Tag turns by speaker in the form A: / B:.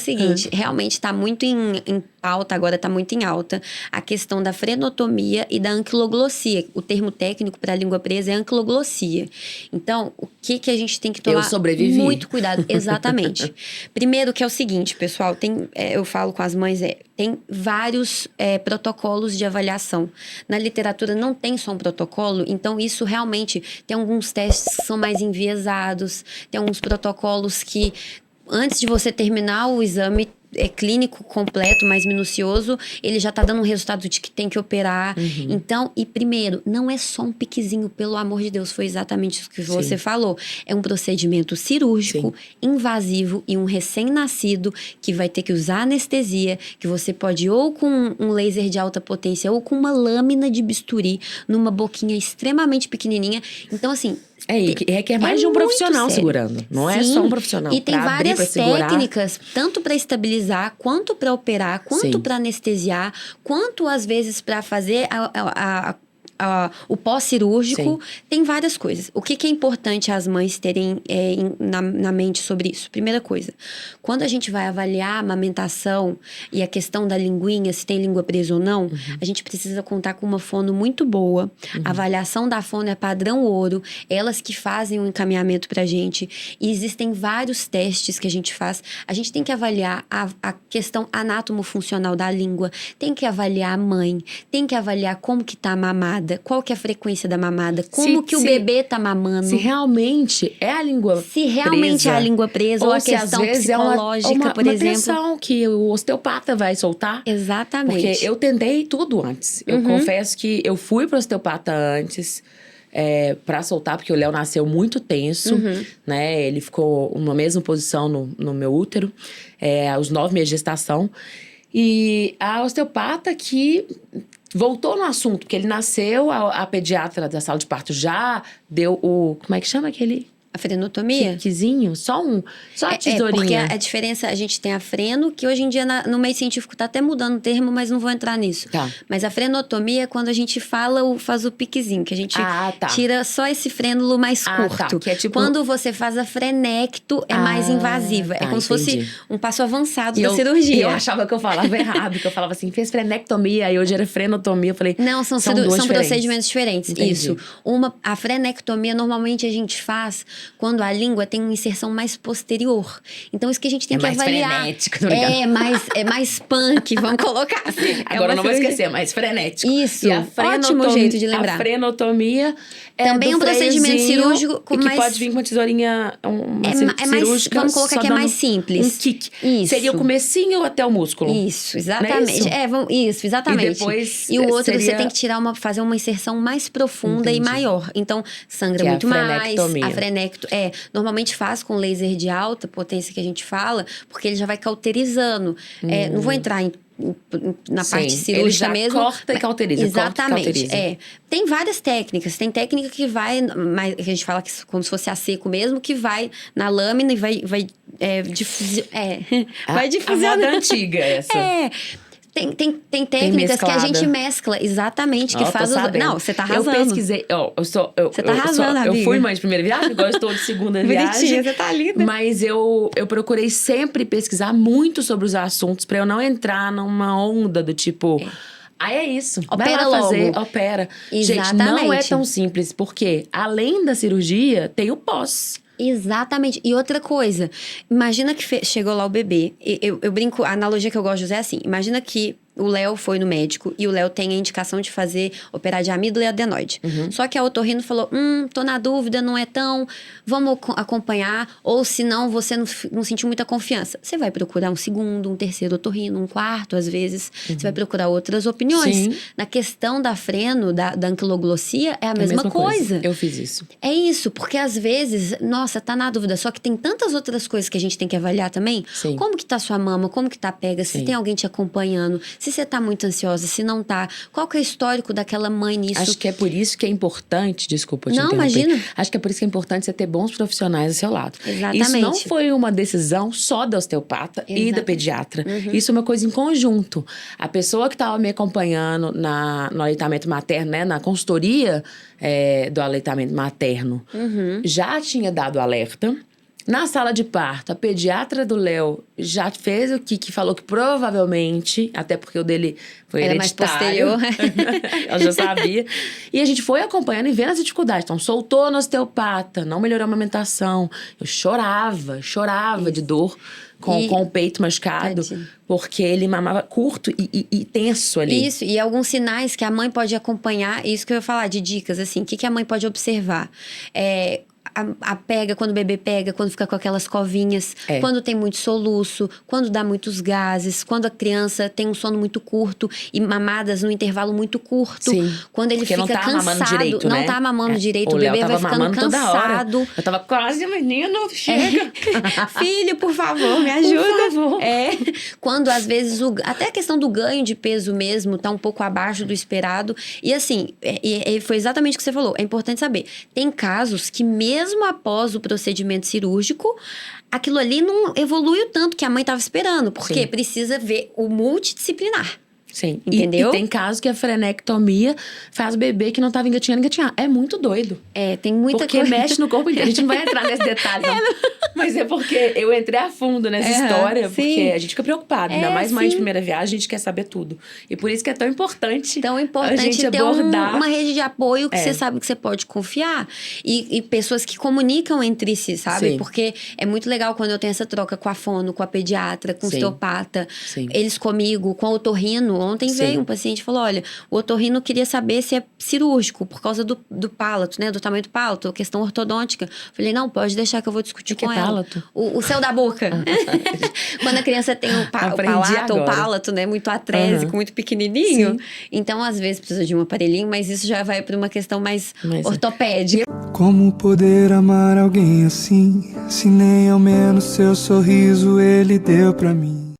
A: seguinte, realmente está muito em pauta, agora está muito em alta, a questão da frenotomia e da anquiloglossia. O termo técnico para a língua presa é anquiloglossia. Então, o que a gente tem que tomar muito cuidado? Exatamente. Primeiro que é o seguinte, pessoal, eu falo com as mães, tem vários protocolos de avaliação. Na literatura não tem só um protocolo, então isso realmente tem alguns testes que são mais enviesados, tem alguns protocolos que antes de você terminar o exame clínico completo, mais minucioso, ele já tá dando um resultado de que tem que operar. Então, e primeiro, não é só um piquezinho, pelo amor de Deus, foi exatamente isso que você falou. É um procedimento cirúrgico, invasivo e um recém-nascido que vai ter que usar anestesia, que você pode ir ou com um laser de alta potência ou com uma lâmina de bisturi numa boquinha extremamente pequenininha. Então, assim,
B: e requer mais de um profissional segurando. Não é só um profissional.
A: E tem várias técnicas, tanto para estabilizar, quanto para operar, quanto para anestesiar, quanto às vezes para fazer o pós-cirúrgico. Tem várias coisas. O que é importante as mães terem na mente sobre isso? Primeira coisa, quando a gente vai avaliar a amamentação e a questão da linguinha, se tem língua presa ou não, a gente precisa contar com uma fono muito boa. A avaliação da fono é padrão ouro, elas que fazem o encaminhamento pra gente. E existem vários testes que a gente faz. A gente tem que avaliar a questão anatomofuncional da língua, tem que avaliar a mãe, tem que avaliar como que tá a mamada, qual que é a frequência da mamada, como que o bebê tá mamando.
B: Se realmente é a língua
A: Se realmente
B: presa,
A: é a língua presa ou a questão psicológica, por exemplo.
B: Uma tensão que o osteopata vai soltar.
A: Exatamente.
B: Porque eu tentei tudo antes. Eu confesso que eu fui pro osteopata antes pra soltar, porque o Léo nasceu muito tenso, né? Ele ficou na mesma posição no meu útero, aos 9 meses de gestação. E a osteopata que voltou no assunto, porque ele nasceu, a pediatra da sala de parto já deu como é que chama aquele?
A: A frenotomia?
B: Quizinho? Só a tesourinha.
A: Porque a diferença, a gente tem a freno, que hoje em dia no meio científico tá até mudando o termo, mas não vou entrar nisso.
B: Tá.
A: Mas a frenotomia é quando a gente faz o piquezinho, que a gente tira só esse frênulo mais curto.
B: Que é tipo...
A: Quando você faz a frenecto, é mais invasiva. É como se fosse um passo avançado da cirurgia.
B: E eu achava que eu falava errado, que eu falava assim, fez frenectomia, e hoje era frenotomia. Eu falei,
A: não, são procedimentos diferentes.
B: Entendi.
A: Isso. A frenectomia, normalmente a gente faz quando a língua tem uma inserção mais posterior. Então, isso que a gente tem que avaliar.
B: Frenético,
A: é mais punk, vamos colocar assim.
B: Agora não vou esquecer, é mais frenético.
A: Isso, ótimo jeito de lembrar.
B: A frenotomia
A: também um procedimento cirúrgico
B: que pode vir com uma tesourinha, cirúrgica.
A: Vamos colocar que é mais simples.
B: Um kick.
A: Isso.
B: Seria o comecinho até o músculo.
A: Isso, exatamente.
B: Isso?
A: Exatamente.
B: E depois
A: o outro você tem que fazer uma inserção mais profunda e maior. Então, sangra muito mais. A frenectomia. Normalmente faz com laser de alta potência que a gente fala, porque ele já vai cauterizando. Não vou entrar na parte cirúrgica
B: ele já
A: mesmo.
B: Corta e cauteriza.
A: Exatamente. Tem várias técnicas. Tem técnica que vai, que a gente fala que como se fosse a seco mesmo, que vai na lâmina e vai difusionar. Vai difusionar.
B: A moda antiga essa.
A: Tem técnicas que a gente mescla, exatamente, que faz Não, você tá arrasando.
B: Eu pesquisei,
A: você tá arrasando, amiga.
B: Eu fui mãe de primeira viagem, agora estou de segunda viagem.
A: Bonitinha, você tá linda.
B: Mas eu procurei sempre pesquisar muito sobre os assuntos pra eu não entrar numa onda do tipo... é isso.
A: Opera
B: vai lá
A: logo.
B: Opera.
A: Exatamente.
B: Gente, não é tão simples, porque além da cirurgia, tem o pós.
A: Exatamente. E outra coisa, imagina que chegou lá o bebê. Eu brinco, a analogia que eu gosto de usar é assim. Imagina que o Léo foi no médico e o Léo tem a indicação de operar de amígdala e adenoide. Só que a otorrino falou, tô na dúvida, não é tão... Vamos acompanhar. Ou se não, você não sentiu muita confiança. Você vai procurar um segundo, um terceiro otorrino, um quarto, às vezes. Você vai procurar outras opiniões.
B: Sim.
A: Na questão da freno, da anquiloglossia, é a mesma coisa.
B: Eu fiz isso.
A: É isso, porque às vezes, nossa, tá na dúvida. Só que tem tantas outras coisas que a gente tem que avaliar também.
B: Sim.
A: Como que tá sua mama, como que tá a pega, se tem alguém te acompanhando, se você tá muito ansiosa, se não tá. Qual que é o histórico daquela mãe nisso?
B: Acho que é por isso que é importante, desculpa te interromper.
A: Imagina.
B: Acho que é por isso que é importante você ter bons profissionais ao seu lado.
A: Exatamente.
B: Isso não foi uma decisão só da osteopata e da pediatra. Isso é uma coisa em conjunto. A pessoa que estava me acompanhando no aleitamento materno, né, na consultoria do aleitamento materno, já tinha dado alerta. Na sala de parto, a pediatra do Léo já fez o que falou que provavelmente, até porque o dele foi
A: era mais
B: hereditário.
A: posterior.
B: Ela já sabia. E a gente foi acompanhando e vendo as dificuldades. Então, soltou no osteopata, não melhorou a amamentação. Eu chorava de dor com o peito machucado.
A: Tadinho.
B: Porque ele mamava curto e tenso ali.
A: Isso, e alguns sinais que a mãe pode acompanhar, isso que eu ia falar de dicas, assim, o que a mãe pode observar? A pega, quando o bebê pega, quando fica com aquelas covinhas, quando tem muito soluço, quando dá muitos gases, quando a criança tem um sono muito curto e mamadas no intervalo muito curto.
B: Sim,
A: quando ele fica
B: não tá
A: cansado,
B: mamando direito,
A: não
B: né?
A: tá mamando direito, o
B: Léo
A: bebê vai
B: tava
A: ficando
B: mamando toda hora.
A: cansado.
B: Eu tava quase, menino, chega.
A: Filho, por favor, me ajuda.
B: Por favor.
A: Quando às vezes até a questão do ganho de peso mesmo tá um pouco abaixo do esperado. E assim, foi exatamente o que você falou. É importante saber. Tem casos que mesmo após o procedimento cirúrgico, aquilo ali não evolui o tanto que a mãe estava esperando. Porque
B: Sim.
A: precisa ver o multidisciplinar.
B: Sim.
A: Entendeu?
B: E tem casos que a frenectomia faz o bebê que não tava engatinhando. É muito doido.
A: Tem muita
B: porque
A: coisa.
B: mexe no corpo inteiro. A gente não vai entrar nesse detalhe, não. Mas é porque eu entrei a fundo nessa história. Porque
A: sim.
B: a gente fica preocupado. Ainda mais mãe de primeira viagem, a gente quer saber tudo. E por isso que é tão importante a gente
A: ter
B: abordar.
A: uma rede de apoio que você sabe que você pode confiar. E pessoas que comunicam entre si, sabe?
B: Sim.
A: Porque é muito legal quando eu tenho essa troca com a fono, com a pediatra, com o osteopata.
B: Sim.
A: Eles comigo, com o otorrino. Ontem veio um paciente e falou, olha, o otorrino queria saber se é cirúrgico, por causa do palato, né? Do tamanho do palato, questão ortodôntica. Falei, não, pode deixar que eu vou discutir com ela.
B: Palato?
A: O céu da boca. Quando a criança tem o palato ou palato, né? Muito atrésico, muito pequenininho.
B: Sim.
A: Então, às vezes, precisa de um aparelhinho, mas isso já vai para uma questão mais ortopédica.
C: Como poder amar alguém assim, se nem ao menos seu sorriso ele deu pra mim?